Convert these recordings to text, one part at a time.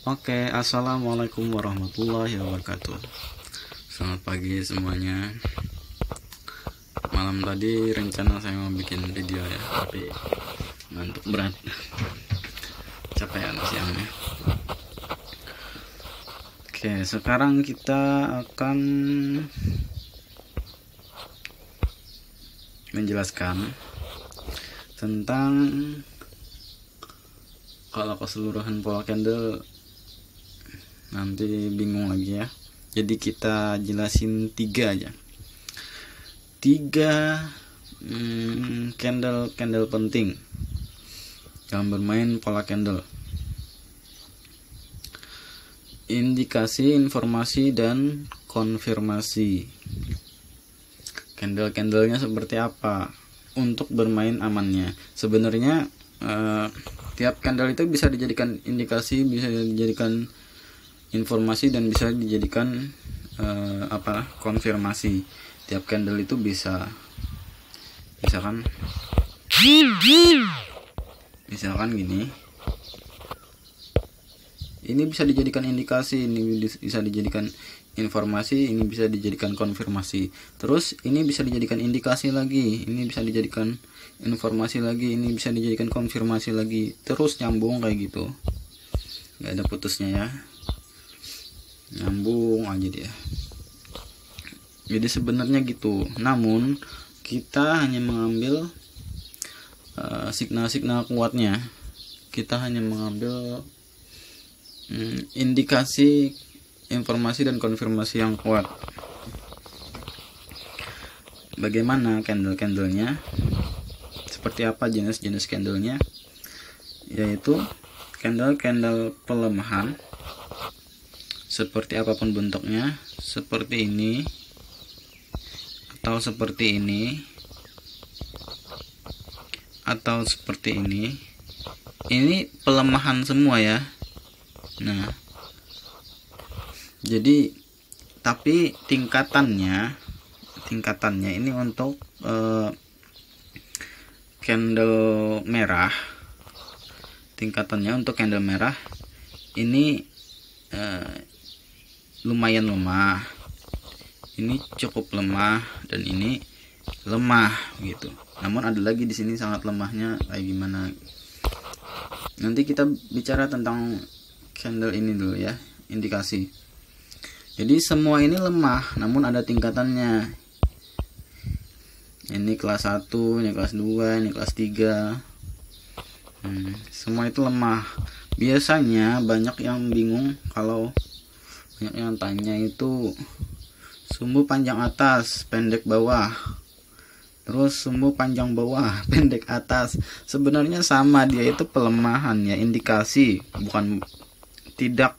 Oke, assalamualaikum warahmatullahi wabarakatuh. Selamat pagi semuanya. Malam tadi rencana saya mau bikin video ya, tapi ngantuk berat. Capean siangnya. Oke, sekarang kita akan menjelaskan tentang kalau keseluruhan pola candle nanti bingung lagi ya. Jadi kita jelasin 3 aja. 3 candle penting dalam bermain pola candle. Indikasi, informasi, dan konfirmasi. Candle-candlenya seperti apa untuk bermain amannya. Sebenarnya tiap candle itu bisa dijadikan indikasi, bisa dijadikan informasi, dan bisa dijadikan konfirmasi. Tiap candle itu bisa misalkan gini, ini bisa dijadikan indikasi, ini bisa dijadikan informasi, ini bisa dijadikan konfirmasi. Terus ini bisa dijadikan indikasi lagi, ini bisa dijadikan informasi lagi, ini bisa dijadikan konfirmasi lagi. Terus nyambung kayak gitu, nggak ada putusnya ya, nyambung aja dia. Jadi sebenarnya gitu, namun kita hanya mengambil signal-signal kuatnya. Kita hanya mengambil indikasi, informasi, dan konfirmasi yang kuat. Bagaimana candle-candlenya, seperti apa jenis-jenis candlenya, yaitu candle-candle pelemahan, seperti apapun bentuknya, seperti ini atau seperti ini atau seperti ini. Ini pelemahan semua ya. Nah, jadi tapi tingkatannya ini untuk candle merah. Tingkatannya untuk candle merah ini lumayan lemah, ini cukup lemah, dan ini lemah gitu. Namun ada lagi di sini sangat lemahnya kayak gimana. Nanti kita bicara tentang candle ini dulu ya, indikasi. Jadi semua ini lemah, namun ada tingkatannya. Ini kelas 1, ini kelas 2, ini kelas 3. Semua itu lemah. Biasanya banyak yang bingung kalau banyak yang tanya itu sumbu panjang atas, pendek bawah, terus sumbu panjang bawah, pendek atas. Sebenarnya sama, dia itu pelemahan ya, indikasi, bukan, tidak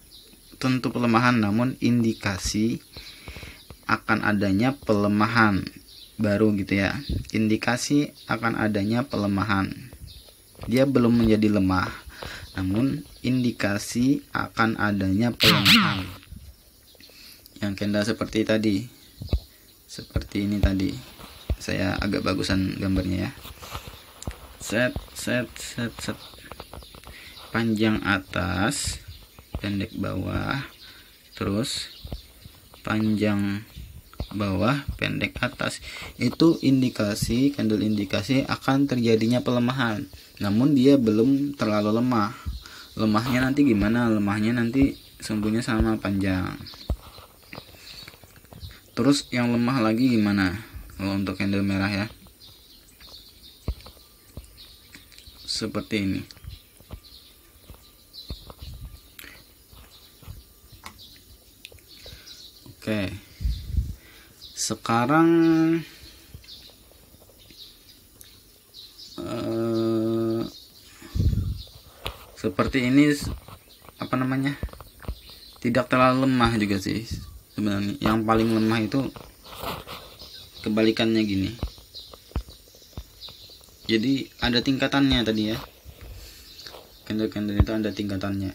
tentu pelemahan, namun indikasi akan adanya pelemahan baru gitu ya. Indikasi akan adanya pelemahan. Dia belum menjadi lemah, namun indikasi akan adanya pelemahan. Yang candle seperti tadi, seperti ini tadi, saya agak bagusan gambarnya ya. Set panjang atas, pendek bawah, terus panjang bawah, pendek atas. Itu indikasi, candle indikasi akan terjadinya pelemahan, namun dia belum terlalu lemah. Lemahnya nanti gimana? Lemahnya nanti sumbunya sama panjang. Terus yang lemah lagi gimana kalau untuk candle merah ya, seperti ini. Oke, sekarang seperti ini tidak terlalu lemah juga sih sebenarnya. Yang paling lemah itu kebalikannya gini. Jadi ada tingkatannya tadi ya, candle-candle itu ada tingkatannya.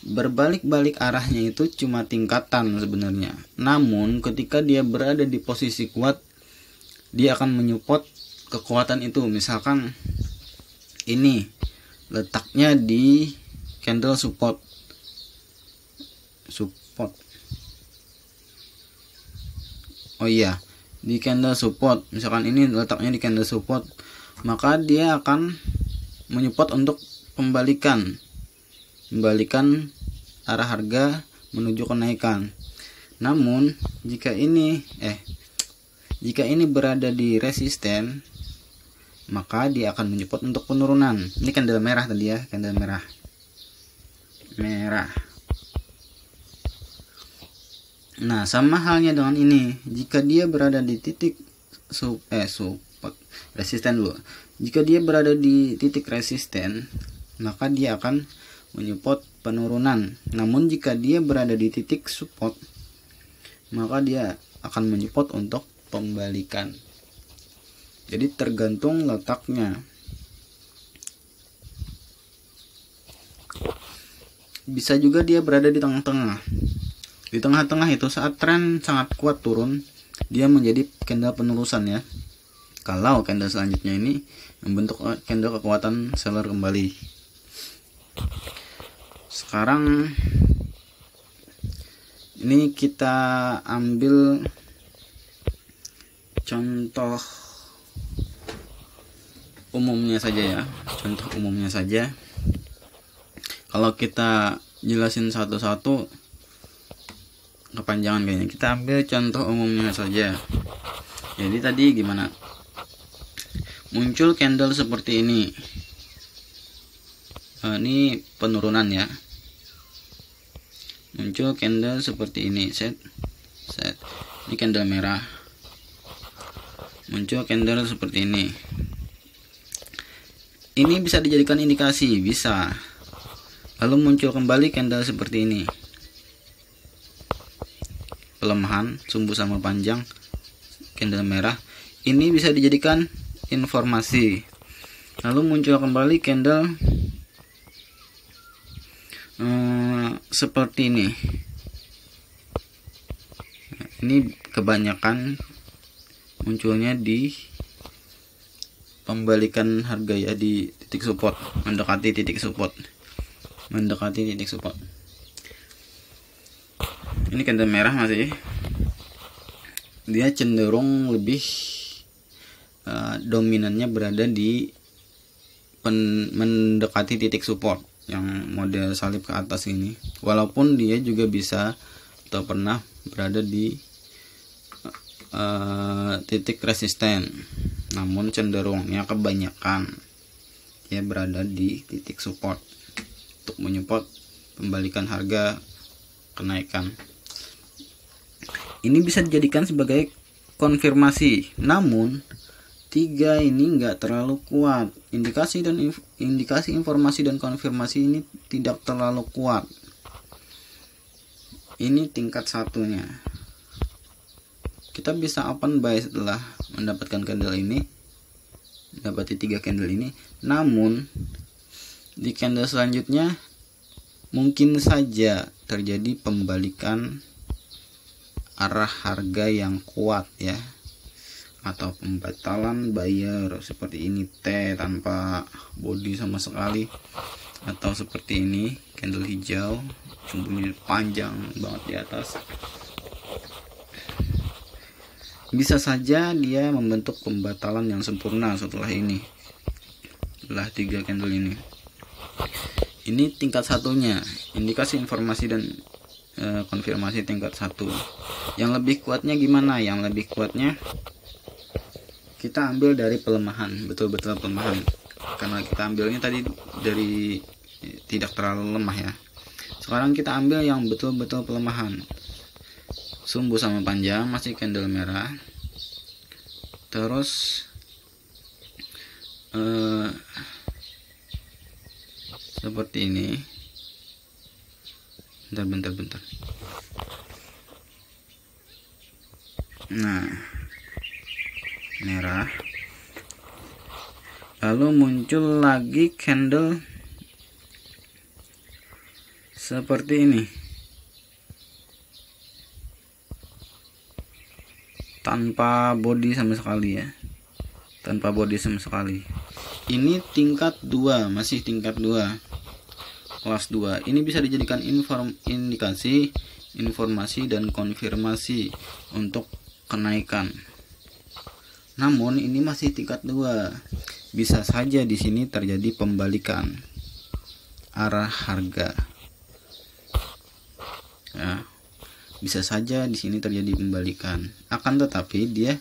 Berbalik-balik arahnya itu cuma tingkatan sebenarnya, namun ketika dia berada di posisi kuat, dia akan menyupport kekuatan itu. Misalkan ini letaknya di candle support, support. Oh iya, di candle support, misalkan ini letaknya di candle support, maka dia akan menyupport untuk pembalikan arah harga menuju kenaikan. Namun jika ini berada di resisten, maka dia akan menyupport untuk penurunan. Ini candle merah tadi ya, candle merah. Nah, sama halnya dengan ini. Jika dia berada di titik resisten dulu. Jika dia berada di titik resisten, maka dia akan menyupport penurunan. Namun jika dia berada di titik support, maka dia akan menyupport untuk pembalikan. Jadi tergantung letaknya. Bisa juga dia berada di tengah-tengah. Di tengah-tengah itu saat tren sangat kuat turun, dia menjadi candle penerusan ya. Kalau candle selanjutnya ini membentuk candle kekuatan seller kembali. Sekarang ini kita ambil contoh umumnya saja ya. Contoh umumnya saja. Kalau kita jelasin satu-satu kepanjangan kayaknya. Kita ambil contoh umumnya saja. Jadi tadi gimana? Muncul candle seperti ini. Ini penurunan ya. Muncul candle seperti ini. Set. Ini candle merah. Muncul candle seperti ini. Ini bisa dijadikan indikasi, bisa. Lalu muncul kembali candle seperti ini. Pelemahan sumbu sama panjang, candle merah. Ini bisa dijadikan informasi. Lalu muncul kembali candle seperti ini. Ini kebanyakan munculnya di pembalikan harga ya, di titik support, mendekati titik support. Ini candle merah masih, dia cenderung lebih dominannya berada di mendekati titik support yang model salib ke atas ini, walaupun dia juga bisa atau pernah berada di titik resisten, namun cenderungnya kebanyakan dia berada di titik support untuk menyupport pembalikan harga kenaikan. Ini bisa dijadikan sebagai konfirmasi, namun tiga ini enggak terlalu kuat. Indikasi, informasi dan konfirmasi ini tidak terlalu kuat. Ini tingkat satunya. Kita bisa open buy setelah mendapatkan candle ini, mendapati 3 candle ini. Namun di candle selanjutnya mungkin saja terjadi pembalikan arah harga yang kuat ya, atau pembatalan buyer seperti ini, T tanpa body sama sekali, atau seperti ini candle hijau sumbunya panjang banget di atas. Bisa saja dia membentuk pembatalan yang sempurna setelah ini, setelah 3 candle ini. Ini tingkat satunya, indikasi, informasi dan konfirmasi tingkat 1. Yang lebih kuatnya gimana? Yang lebih kuatnya kita ambil dari pelemahan, betul-betul pelemahan, karena kita ambilnya tadi dari tidak terlalu lemah ya. Sekarang kita ambil yang betul-betul pelemahan, sumbu sama panjang, masih candle merah, terus seperti ini. Bentar. Nah, merah. Lalu muncul lagi candle seperti ini, tanpa body sama sekali ya, tanpa body sama sekali. Ini tingkat 2, masih tingkat 2. kelas 2. Ini bisa dijadikan indikasi, informasi, dan konfirmasi untuk kenaikan. Namun ini masih tingkat 2. Bisa saja di sini terjadi pembalikan arah harga. Ya, bisa saja di sini terjadi pembalikan. Akan tetapi dia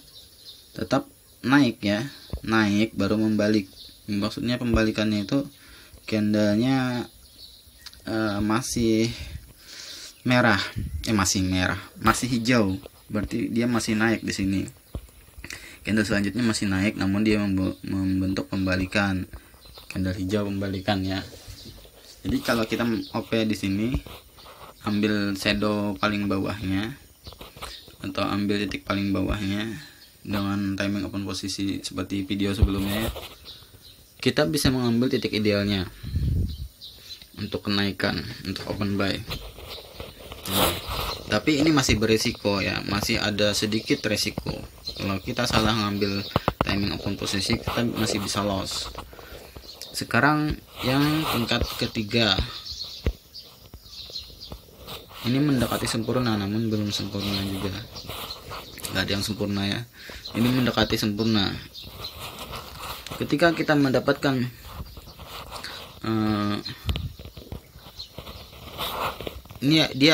tetap naik ya, naik baru membalik. Maksudnya pembalikannya itu candlenya masih merah, masih hijau. Berarti dia masih naik di sini. Candle selanjutnya masih naik, namun dia membentuk pembalikan, candle hijau pembalikan ya. Jadi kalau kita OP di sini, ambil shadow paling bawahnya atau ambil titik paling bawahnya dengan timing open posisi seperti video sebelumnya, kita bisa mengambil titik idealnya untuk kenaikan, untuk open buy. Tapi ini masih berisiko ya, masih ada sedikit resiko. Kalau kita salah ngambil timing open posisi, kita masih bisa loss. Sekarang yang tingkat ketiga, ini mendekati sempurna namun belum sempurna juga, nggak ada yang sempurna ya. Ini mendekati sempurna. Ketika kita mendapatkan ini ya, dia